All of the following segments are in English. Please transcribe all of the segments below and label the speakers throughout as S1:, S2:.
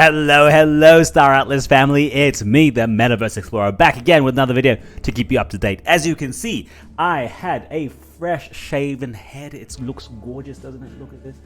S1: Hello, staratlas family. It's me, the MetaVerse Explorer, back again with another video to keep you up to date. As you can see, I had a fresh shaven head. It looks gorgeous, doesn't it? Look at this.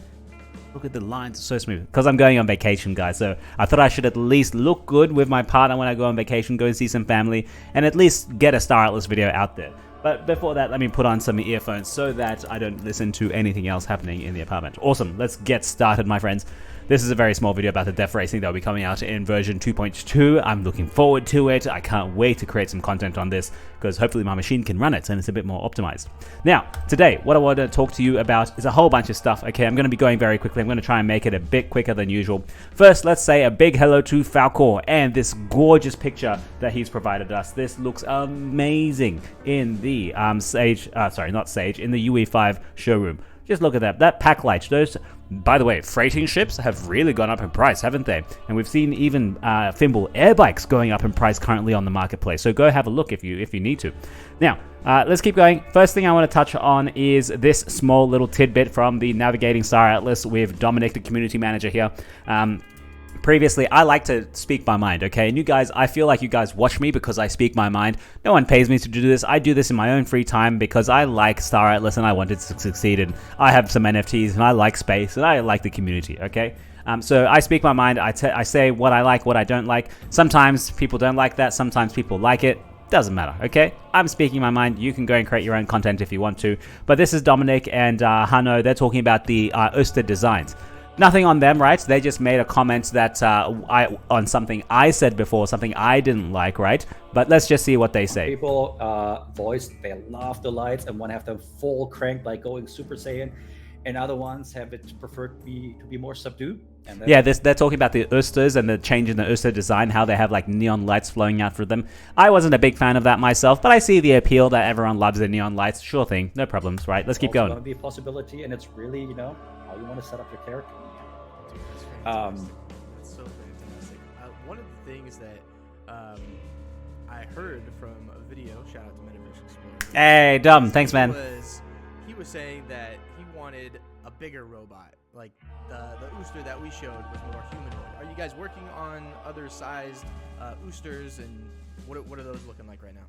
S1: Look at the lines, so smooth. Because I'm going on vacation, guys, so I thought I should at least look good with my partner when I go on vacation, go and see some family, and at least get a staratlas video out there. But before that, let me put on some earphones so that I don't listen to anything else happening in the apartment. Awesome, let's get started, my friends. This is a very small video about the def racing that will be coming out in version 2.2. I'm looking forward to it. I can't wait to create some content on this because hopefully my machine can run it and it's a bit more optimized. Now, today, what I want to talk to you about is a whole bunch of stuff. Okay, I'm going to be going very quickly. I'm going to try and make it a bit quicker than usual. First, let's say a big hello to Falcor and this gorgeous picture that he's provided us. This looks amazing in the in the UE5 showroom. Just look at that. That pack light. Those, by the way, freighting ships have really gone up in price, haven't they? And we've seen even Fimble air bikes going up in price currently on the marketplace. So go have a look if you need to. Now, let's keep going. First thing I want to touch on is this small little tidbit from the Navigating Star Atlas with Dominic, the community manager here. Previously, I like to speak my mind, okay? And you guys, I feel like you guys watch me because I speak my mind. No one pays me to do this. I do this in my own free time because I like Star Atlas and I want it to succeed. And I have some NFTs and I like space and I like the community, okay? So I speak my mind. I say what I like, what I don't like. Sometimes people don't like that. Sometimes people like it. Doesn't matter, okay? I'm speaking my mind. You can go and create your own content if you want to. But this is Dominic and Hanno. They're talking about the Oster designs. Nothing on them, right? They just made a comment that on something I said before, something I didn't like, right? But let's just see what they say.
S2: People voiced they love the lights and want to have them full cranked like going Super Saiyan, and other ones have it preferred to be more subdued. And
S1: yeah, they're talking about the Osters and the change in the Oster design, how they have like neon lights flowing out through them. I wasn't a big fan of that myself, but I see the appeal that everyone loves the neon lights. Sure thing, no problems, right? Let's keep going.
S2: It's going to be a possibility, and it's really, how you want to set up your character.
S3: That's so fantastic. One of the things that I heard from a video, shout out to MetaVerse Explorer.
S1: Hey, Dom, thanks, man.
S3: He was saying that he wanted a bigger robot, like the Ooster that we showed was more humanoid. Are you guys working on other sized Oosters, and what are those looking like right now?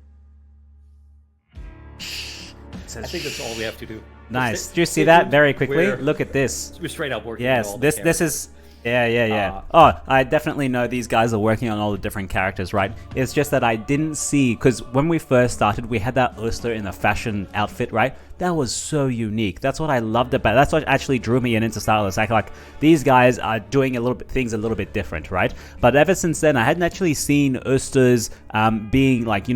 S2: I think that's all we have to do.
S1: Nice. Do you see that very quickly? Look at this.
S2: We're straight up working.
S1: Yes,
S2: on
S1: this is. Yeah. I definitely know these guys are working on all the different characters, right? It's just that I didn't see, because when we first started, we had that Oster in a fashion outfit, right? That was so unique. That's what I loved about it. That's what actually drew me into Star Atlas. Like these guys are doing things a little bit different, right? But ever since then, I hadn't actually seen Osters being like,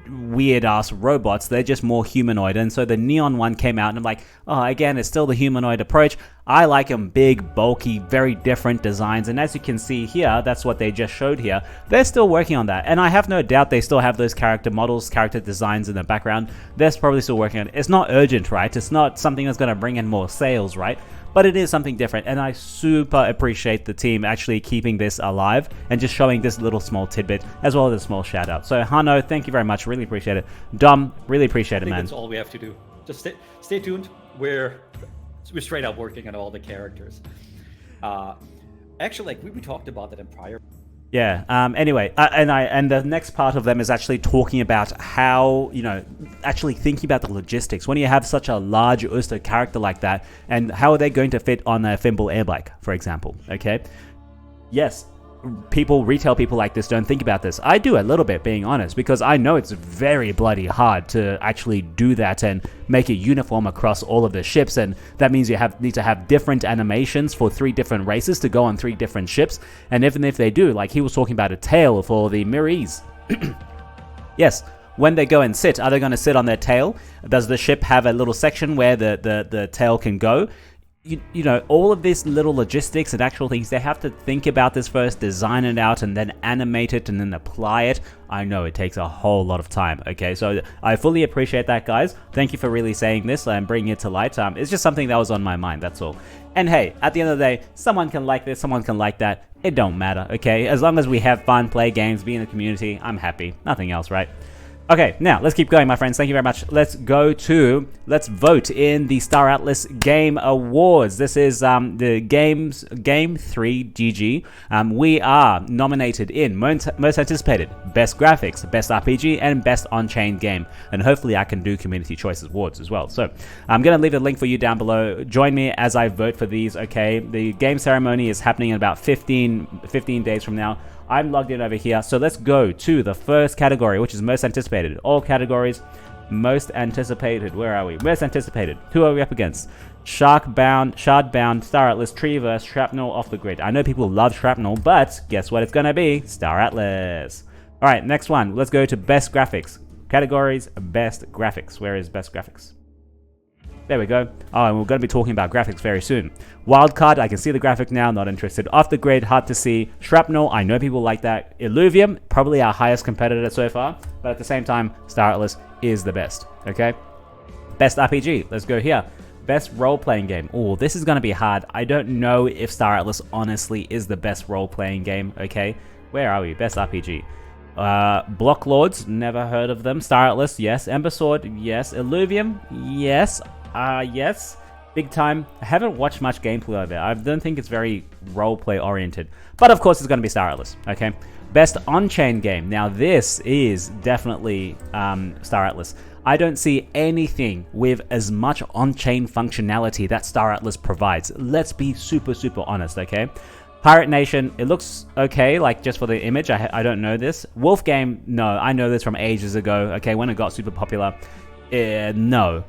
S1: weird ass robots. They're just more humanoid. And so the neon one came out and I'm like, oh, again, it's still the humanoid approach. I like them big, bulky, very different designs. And as you can see here, that's what they just showed here. They're still working on that. And I have no doubt they still have those character models, character designs in the background. They're probably still working on it. It's not urgent, right? It's not something that's going to bring in more sales, right? But it is something different. And I super appreciate the team actually keeping this alive and just showing this little small tidbit as well as a small shout out. So Hanno, thank you very much. Really appreciate it. Dom, really appreciate it, man.
S2: That's all we have to do. Just stay tuned. We're straight up working on all the characters. Actually, we talked about that in prior.
S1: Yeah. Anyway, and the next part of them is actually talking about how, actually thinking about the logistics. When you have such a large Oster character like that, and how are they going to fit on a Fimble airbike, for example? Okay. Yes. Retail people like this don't think about this. I do a little bit, being honest, because I know it's very bloody hard to actually do that and make it uniform across all of the ships, and that means you need to have different animations for 3 different races to go on 3 different ships. And even if they do, like he was talking about a tail for the Miris. Yes. When they go and sit, are they going to sit on their tail? Does the ship have a little section where the tail can go? All of these little logistics and actual things, they have to think about this first, design it out, and then animate it, and then apply it. I know it takes a whole lot of time, okay? So I fully appreciate that, guys. Thank you for really saying this and bringing it to light. It's just something that was on my mind, that's all. And hey, at the end of the day, someone can like this, someone can like that. It don't matter, okay? As long as we have fun, play games, be in the community, I'm happy. Nothing else, right? Okay, now let's keep going, my friends. Thank you very much. Let's vote in the Star Atlas Game Awards. This is the Game 3 GG. We are nominated in most anticipated, best graphics, best RPG, and best on-chain game. And hopefully I can do community choice awards as well. So I'm going to leave a link for you down below. Join me as I vote for these, okay? The game ceremony is happening in about 15 days from now. I'm logged in over here, so let's go to the first category, which is most anticipated. All categories, most anticipated. Where are we? Most anticipated. Who are we up against? Shardbound, Star Atlas, Treeverse, Shrapnel, Off the Grid. I know people love Shrapnel, but guess what it's gonna be? Star Atlas. All right, next one. Let's go to best graphics. Categories, best graphics. Where is best graphics? There we go. Oh, and we're going to be talking about graphics very soon. Wildcard, I can see the graphic now, not interested. Off the Grid, hard to see. Shrapnel, I know people like that. Illuvium, probably our highest competitor so far. But at the same time, Star Atlas is the best, okay? Best RPG, let's go here. Best role-playing game. Oh, this is going to be hard. I don't know if Star Atlas honestly is the best role-playing game, okay? Where are we? Best RPG. Block Lords, never heard of them. Star Atlas, yes. Ember Sword, yes. Illuvium, yes. Yes, big time. I haven't watched much gameplay of it. I don't think it's very roleplay oriented. But of course, it's going to be Star Atlas, okay? Best on-chain game. Now, this is definitely Star Atlas. I don't see anything with as much on-chain functionality that Star Atlas provides. Let's be super, super honest, okay? Pirate Nation, it looks okay, like just for the image. I don't know this. Wolf Game, no, I know this from ages ago, okay, when it got super popular. No,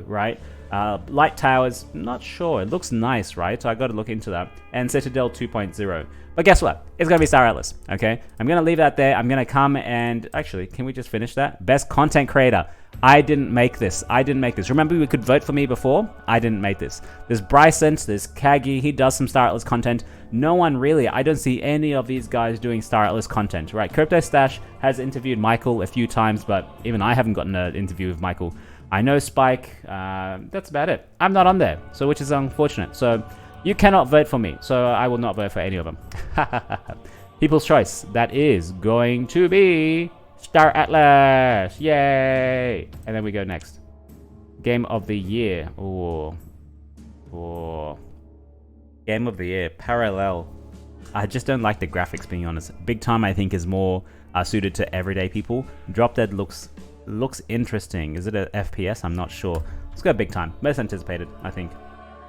S1: right? Light Towers, not sure. It looks nice, right? So I got to look into that. And Citadel 2.0. But guess what? It's going to be Star Atlas, okay? I'm going to leave that there. I'm going to come and... Actually, can we just finish that? Best Content Creator. I didn't make this. Remember we could vote for me before? I didn't make this. There's Bryson, there's Kagi. He does some Star Atlas content. No one really. I don't see any of these guys doing Star Atlas content, right? Crypto Stash has interviewed Michael a few times, but even I haven't gotten an interview with Michael. I know Spike. That's about it. I'm not on there, so which is unfortunate. So you cannot vote for me, so I will not vote for any of them. People's choice. That is going to be Star Atlas. Yay! And then we go next. Game of the Year. Oh. Game of the Year. Parallel. I just don't like the graphics, being honest. Big Time, I think, is more suited to everyday people. Drop Dead looks interesting. Is it a FPS? I'm not sure. Let's go Big Time. Most anticipated, I think.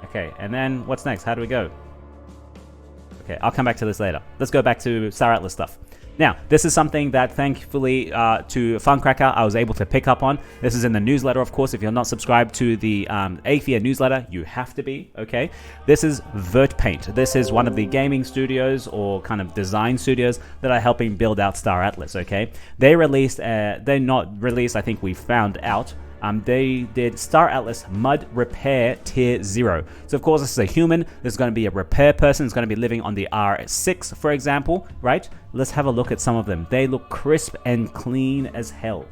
S1: Okay, and then what's next? How do we go? Okay, I'll come back to this later. Let's go back to Star Atlas stuff. Now, this is something that thankfully to Funcracker, I was able to pick up on. This is in the newsletter, of course. If you're not subscribed to the Aethia newsletter, you have to be, okay? This is Vert Paint. This is one of the gaming studios or kind of design studios that are helping build out Star Atlas, okay? They released, they're not released, I think we found out. They did Star Atlas Mud Repair Tier 0. So of course this is a human. There's going to be a repair person. It's going to be living on the R6, for example, right? Let's have a look at some of them. They look crisp and clean as hell.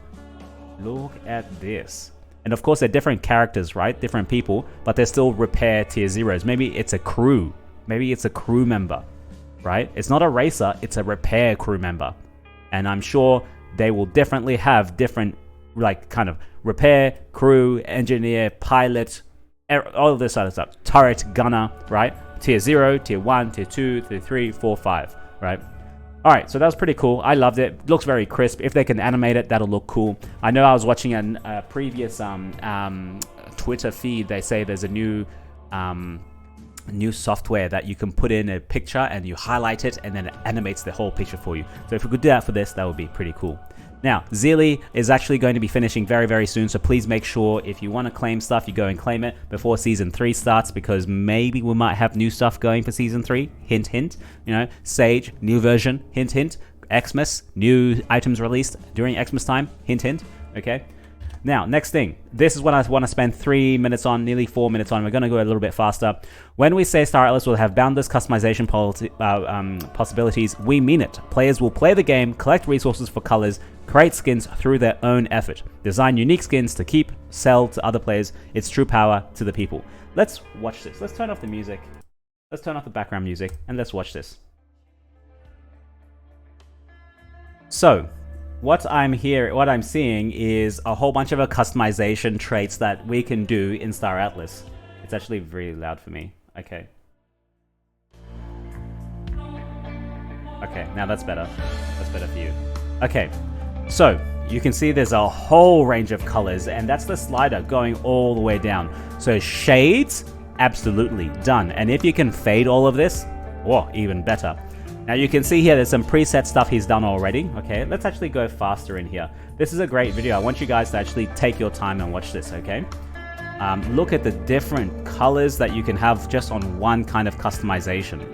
S1: Look at this. And of course they're different characters, right? Different people, but they're still repair Tier 0s. Maybe it's a crew. Maybe it's a crew member, right? It's not a racer. It's a repair crew member. And I'm sure they will definitely have different, like, kind of repair, crew, engineer, pilot, all of this other stuff. Turret, gunner, right? Tier 0, Tier 1, Tier 2, Tier 3, 4, 5, right? Alright, so that was pretty cool. I loved it. Looks very crisp. If they can animate it, that'll look cool. I know I was watching a previous Twitter feed. They say there's a new software that you can put in a picture and you highlight it and then it animates the whole picture for you. So if we could do that for this, that would be pretty cool. Now, Zeely is actually going to be finishing very, very soon, so please make sure if you want to claim stuff, you go and claim it before Season 3 starts, because maybe we might have new stuff going for Season 3. Hint, hint. You know, Sage, new version. Hint, hint. Xmas, new items released during Xmas time. Hint, hint. Okay? Now, next thing. This is what I want to spend 3 minutes on, nearly 4 minutes on. We're going to go a little bit faster. When we say Star Atlas will have boundless customization possibilities, we mean it. Players will play the game, collect resources for colors, create skins through their own effort, design unique skins to keep, sell to other players. It's true power to the people. Let's watch this. Let's turn off the music. Let's turn off the background music and let's watch this. So, what I'm seeing is a whole bunch of customization traits that we can do in staratlas. It's actually really loud for me. Okay. Okay, now that's better. That's better for you. Okay, so you can see there's a whole range of colors, and that's the slider going all the way down. So shades, absolutely done. And if you can fade all of this, oh, even better. Now you can see here there's some preset stuff he's done already. Okay, let's actually go faster in here. This is a great video. I want you guys to actually take your time and watch this, okay? Look at the different colors that you can have just on one kind of customization.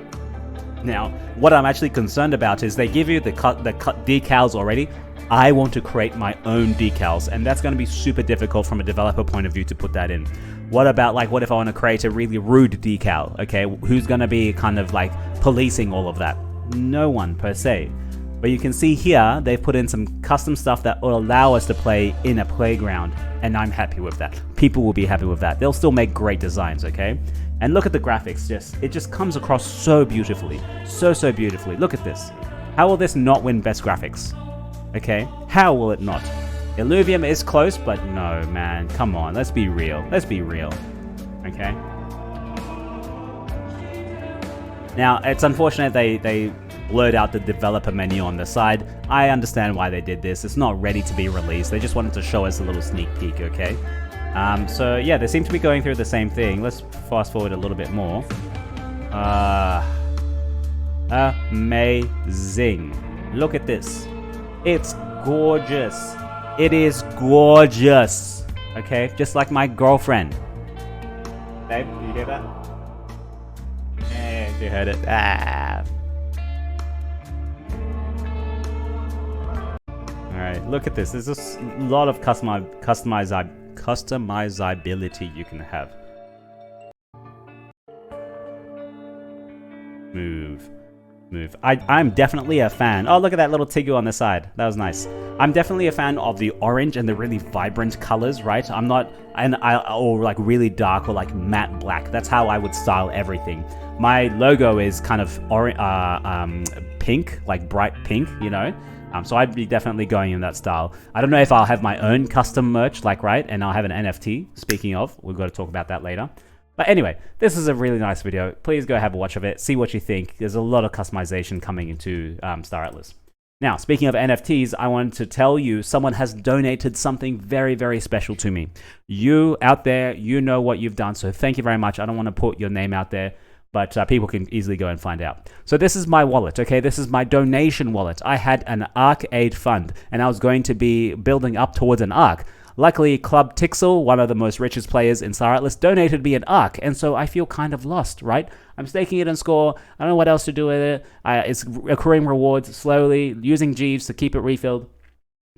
S1: Now, what I'm actually concerned about is they give you the cut decals already. I want to create my own decals, and that's going to be super difficult from a developer point of view to put that in. What about, like, what if I want to create a really rude decal? Okay, who's going to be kind of like policing all of that? No one per se. But you can see here they've put in some custom stuff that will allow us to play in a playground, and I'm happy with that. People will be happy with that. They'll still make great designs, okay? And look at the graphics, it just comes across so beautifully. So beautifully. Look at this. How will this not win best graphics? Okay, how will it not? Illuvium is close, but no, man, come on, let's be real. Let's be real, okay? Now, it's unfortunate they blurred out the developer menu on the side. I understand why they did this. It's not ready to be released. They just wanted to show us a little sneak peek, okay? So yeah, they seem to be going through the same thing. Let's fast forward a little bit more. Amazing. Look at this. It's gorgeous. It is gorgeous. Okay, just like my girlfriend. Babe, did you hear that? Yeah, you heard it. Alright, look at this. There's just a lot of customizability you can have. Move. I'm definitely a fan. Oh, look at that little Tigu on the side. That was nice. I'm definitely a fan of the orange and the really vibrant colors, right? Or like really dark or like matte black. That's how I would style everything. My logo is kind of pink, like bright pink, you know? So I'd be definitely going in that style. I don't know if I'll have my own custom merch, like, right? And I'll have an NFT. Speaking of, we've got to talk about that later. But anyway, this is a really nice video. Please go have a watch of it. See what you think. There's a lot of customization coming into staratlas. Now, speaking of NFTs, I wanted to tell you someone has donated something very, very special to me. You out there, you know what you've done. So thank you very much. I don't want to put your name out there, but people can easily go and find out. So this is my wallet, okay? This is my donation wallet. I had an ARC aid fund, and I was going to be building up towards an ARC. Luckily, Club Tixel, one of the most richest players in staratlas, donated me an ARC, and so I feel kind of lost, right? I'm staking it in score. I don't know what else to do with it. It's accruing rewards slowly, using Jeeves to keep it refilled.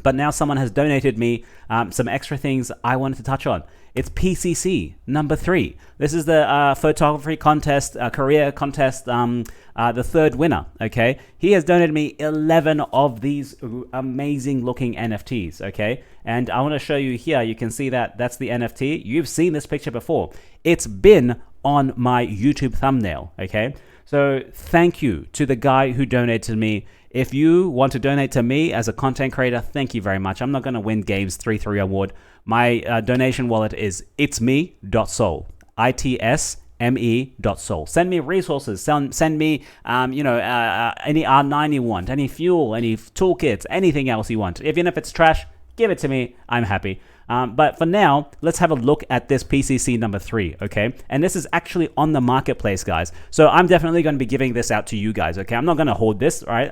S1: But now someone has donated me some extra things I wanted to touch on. It's PCC number 3. This is the photography contest, career contest, the third winner, okay? He has donated me 11 of these amazing looking NFTs, okay? And I want to show you here, you can see that that's the NFT. You've seen this picture before. It's been on my YouTube thumbnail, okay? So thank you to the guy who donated to me. If you want to donate to me as a content creator, thank you very much. I'm not going to win Gabe's 3-3 award. My donation wallet is itsme.soul. ITSME.soul. Send me resources. Send me, any R9 you want, any fuel, any toolkits, anything else you want. Even if it's trash, give it to me. I'm happy. But for now, let's have a look at this PCC number 3, okay? And this is actually on the marketplace, guys. So I'm definitely going to be giving this out to you guys, okay? I'm not going to hoard this, right?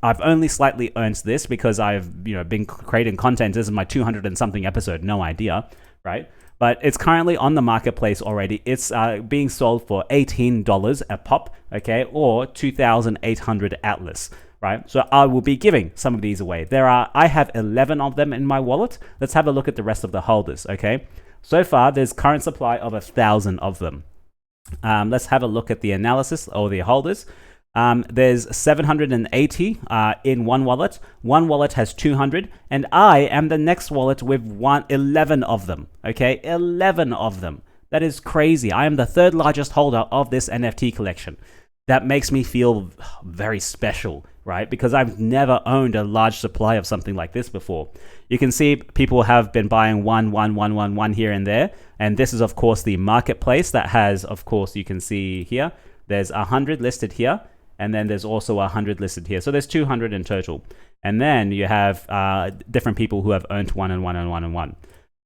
S1: I've only slightly earned this because I've been creating content. This is my 200 and something episode, no idea, right? But it's currently on the marketplace already. It's being sold for $18 a pop, okay, or 2,800 Atlas. Right? So I will be giving some of these away. I have 11 of them in my wallet. Let's have a look at the rest of the holders, okay? So far, there's current supply of 1,000 of them. Let's have a look at the analysis or the holders. There's 780 in one wallet. One wallet has 200, and I am the next wallet with 11 of them, okay? 11 of them. That is crazy. I am the third largest holder of this NFT collection. that makes me feel very special, right? Because I've never owned a large supply of something like this before. You can see people have been buying one here and there. And this is, of course, the marketplace that has, of course, you can see here, there's 100 listed here. And then there's also 100 listed here. So there's 200 in total. And then you have different people who have earned 1 and 1 and 1 and 1.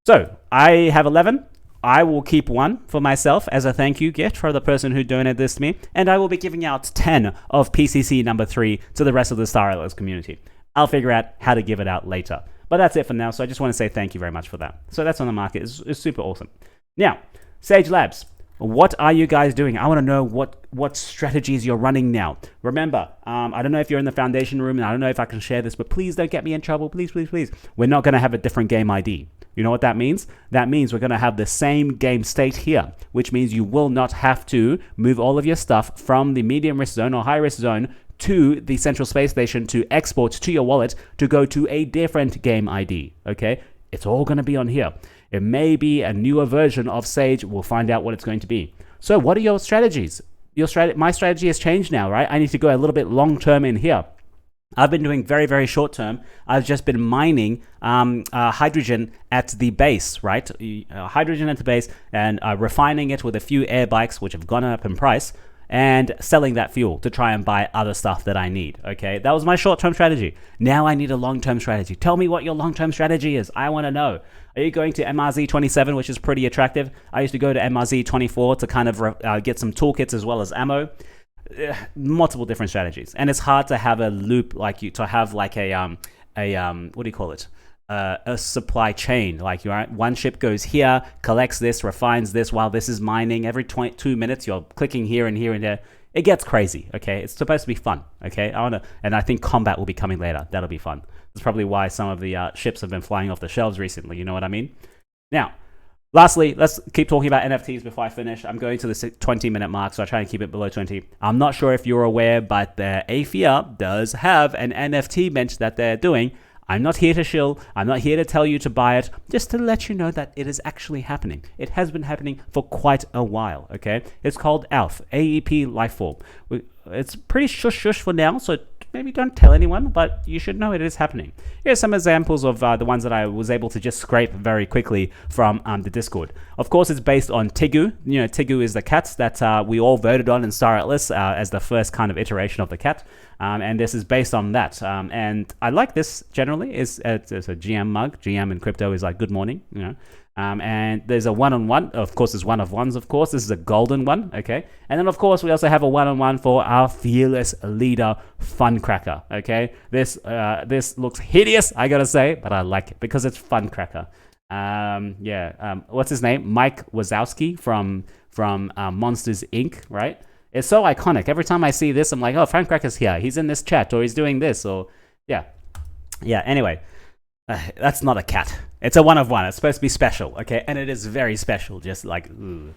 S1: So I have 11. I will keep 1 for myself as a thank you gift for the person who donated this to me. And I will be giving out 10 of PCC number 3 to the rest of the staratlas community. I'll figure out how to give it out later. But that's it for now. So I just want to say thank you very much for that. So that's on the market. It's super awesome. Now, Sage Labs. What are you guys doing? I want to know what strategies you're running now. Remember, I don't know if you're in the foundation room, and I don't know if I can share this, but please don't get me in trouble. Please, please, please. We're not going to have a different game ID. You know what that means? That means we're going to have the same game state here, which means you will not have to move all of your stuff from the medium risk zone or high risk zone to the central space station to export to your wallet to go to a different game ID. Okay? It's all going to be on here. It may be a newer version of Sage. We'll find out what it's going to be. So what are your strategies? My strategy has changed now, right? I need to go a little bit long-term in here. I've been doing very, very short-term. I've just been mining hydrogen at the base, right? Hydrogen at the base and refining it with a few air bikes, which have gone up in price, and selling that fuel to try and buy other stuff that I need, okay? That was my short-term strategy. Now I need a long-term strategy. Tell me what your long-term strategy is. I want to know. Are you going to MRZ 27, which is pretty attractive? I used to go to MRZ 24 to kind of get some toolkits as well as ammo. Multiple different strategies. And it's hard to have a loop like you, to have like a what do you call it? A supply chain. Like one ship goes here, collects this, refines this while this is mining. Every 2 minutes, you're clicking here and here and there. It gets crazy, okay? It's supposed to be fun, okay? And I think combat will be coming later. That'll be fun. That's probably why some of the ships have been flying off the shelves recently. You know what I mean? Now, lastly, let's keep talking about NFTs before I finish. I'm going to the 20-minute mark, so I try and keep it below 20. I'm not sure if you're aware, but the AFIA does have an NFT bench that they're doing. I'm not here to shill. I'm not here to tell you to buy it, just to let you know that it is actually happening. It has been happening for quite a while, okay? It's called ALF, AEP Lifeform. It's pretty shush for now, so maybe don't tell anyone, but you should know it is happening. Here's some examples of the ones that I was able to just scrape very quickly from the Discord. Of course, it's based on Tigu. You know, Tigu is the cat that we all voted on in Star Atlas as the first kind of iteration of the cat. And this is based on that. And I like this generally. It's a GM mug. GM in crypto is like good morning, you know. And there's a one-on-one. Of course, there's one of ones, of course. This is a golden one, okay? And then, of course, we also have a one-on-one for our fearless leader, Funcracker, okay? This looks hideous, I gotta say, but I like it because it's Funcracker. What's his name? Mike Wazowski from Monsters, Inc., right? It's so iconic. Every time I see this, I'm like, oh, Funcracker's here. He's in this chat, or he's doing this, or... Yeah, anyway. That's not a cat. It's a one of one. It's supposed to be special, okay? And it is very special, just like, ooh.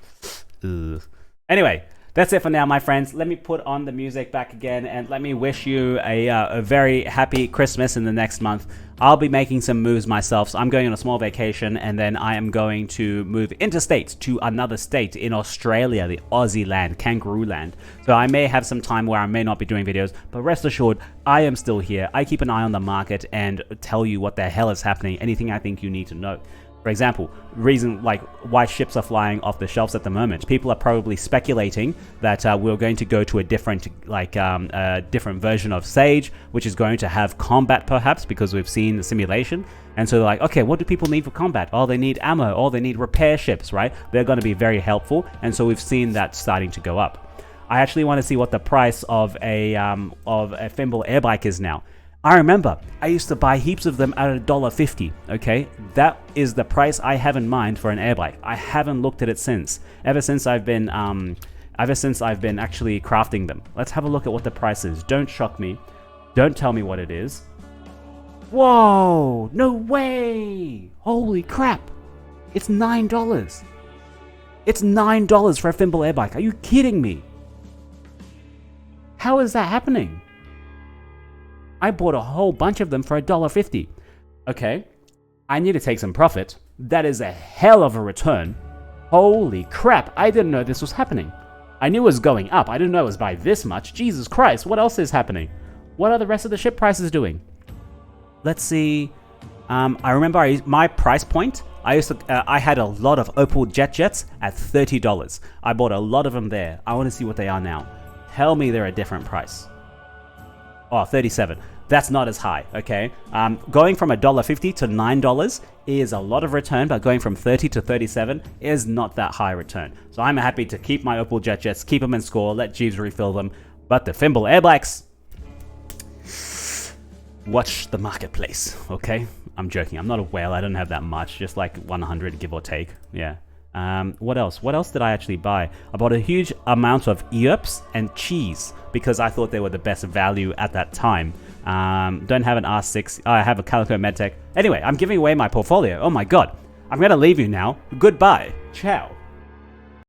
S1: Anyway, that's it for now, my friends. Let me put on the music back again, and let me wish you a very happy Christmas in the next month. I'll be making some moves myself, so I'm going on a small vacation, and then I am going to move interstate to another state in Australia, the Aussie land, kangaroo land. So I may have some time where I may not be doing videos, but rest assured, I am still here. I keep an eye on the market and tell you what the hell is happening, anything I think you need to know. For example, reason like why ships are flying off the shelves at the moment. People are probably speculating that we're going to go to a different, different version of Sage, which is going to have combat perhaps because we've seen the simulation. And so they're like, okay, what do people need for combat? Oh, they need ammo, or they need repair ships, right? They're going to be very helpful. And so we've seen that starting to go up. I actually want to see what the price of a Fimble airbike is now. I remember I used to buy heaps of them at $1.50, okay? That is the price I have in mind for an airbike. I haven't looked at it since. Ever since I've been actually crafting them. Let's have a look at what the price is. Don't shock me. Don't tell me what it is. Whoa! No way! Holy crap! It's $9. It's $9 for a Fimble airbike. Are you kidding me? How is that happening? I bought a whole bunch of them for $1.50. Okay, I need to take some profit. That is a hell of a return. Holy crap, I didn't know this was happening. I knew it was going up. I didn't know it was by this much. Jesus Christ, what else is happening? What are the rest of the ship prices doing? Let's see. I remember my price point. I had a lot of Opal jets at $30. I bought a lot of them there. I want to see what they are now. Tell me they're a different price. Oh, 37. That's not as high, okay? Going from $1.50 to $9 is a lot of return, but going from 30 to 37 is not that high return. So I'm happy to keep my Opal jets, keep them in score, let Jeeves refill them. But the Fimble Air Blacks, watch the marketplace, okay? I'm joking. I'm not a whale. I don't have that much. Just like 100, give or take. Yeah. What else? What else did I actually buy? I bought a huge amount of EOPs and cheese because I thought they were the best value at that time. Don't have an R6. I have a Calico Medtech. Anyway, I'm giving away my portfolio. Oh my god. I'm going to leave you now. Goodbye. Ciao.